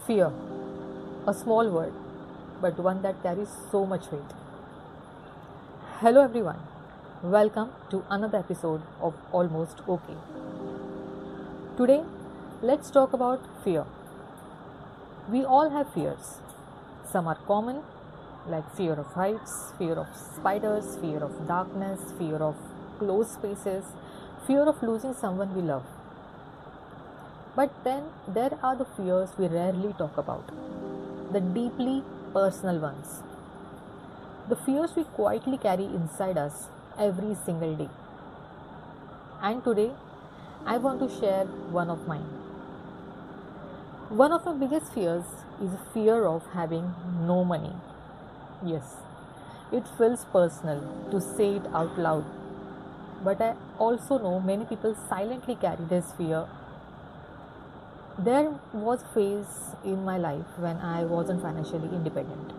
Fear, a small word, but one that carries so much weight. Hello, everyone. Welcome to another episode of Almost Okay. Today, let's talk about fear. We all have fears. Some are common, like fear of heights, fear of spiders, fear of darkness, fear of closed spaces, fear of losing someone we love. But then there are the fears we rarely talk about, the deeply personal ones, the fears we quietly carry inside us every single day. And today, I want to share one of mine. One of my biggest fears is a fear of having no money. Yes, it feels personal to say it out loud, but I also know many people silently carry this fear. There was a phase in my life when I wasn't financially independent.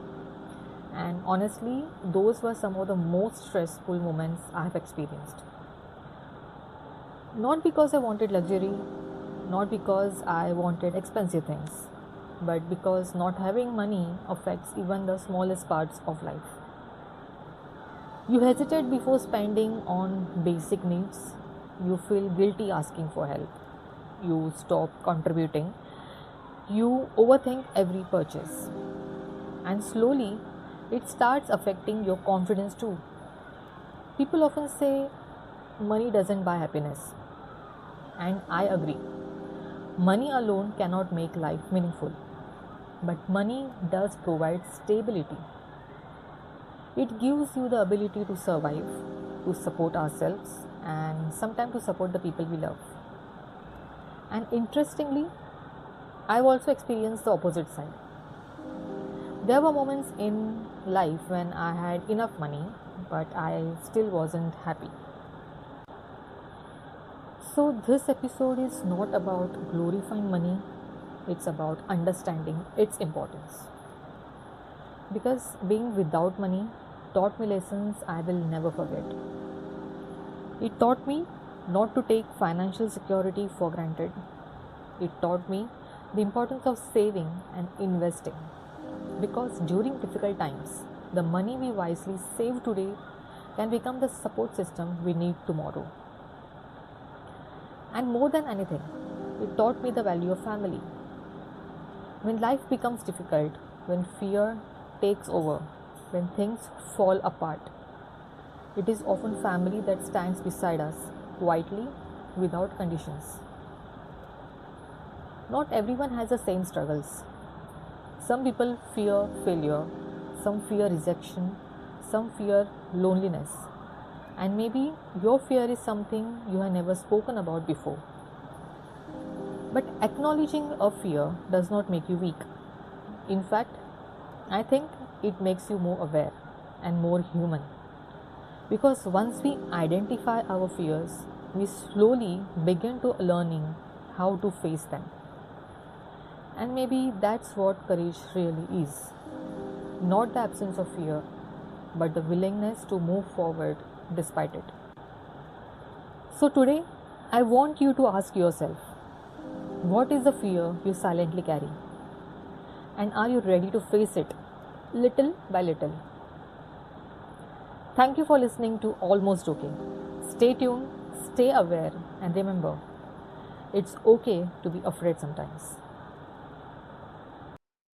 And honestly, those were some of the most stressful moments I have experienced. Not because I wanted luxury, not because I wanted expensive things, but because not having money affects even the smallest parts of life. You hesitate before spending on basic needs, you feel guilty asking for help, you stop contributing, you overthink every purchase, and slowly it starts affecting your confidence too. People often say money doesn't buy happiness, and I agree. Money alone cannot make life meaningful, but money does provide stability. It gives you the ability to survive, to support ourselves, and sometimes to support the people we love. And interestingly, I've also experienced the opposite side. There were moments in life when I had enough money, but I still wasn't happy. So, this episode is not about glorifying money, it's about understanding its importance. Because being without money taught me lessons I will never forget. It taught me not to take financial security for granted. It taught me the importance of saving and investing. Because during difficult times, the money we wisely save today can become the support system we need tomorrow. And more than anything, it taught me the value of family. When life becomes difficult, when fear takes over, when things fall apart, it is often family that stands beside us quietly without conditions. Not everyone has the same struggles. Some people fear failure, some fear rejection, some fear loneliness. And maybe your fear is something you have never spoken about before. But acknowledging a fear does not make you weak. In fact, I think it makes you more aware and more human. Because once we identify our fears, we slowly begin to learning how to face them. And maybe that's what courage really is. Not the absence of fear, but the willingness to move forward despite it. So today, I want you to ask yourself, what is the fear you silently carry? And are you ready to face it little by little? Thank you for listening to Almost Okay. Stay tuned, stay aware, and remember, it's okay to be afraid sometimes.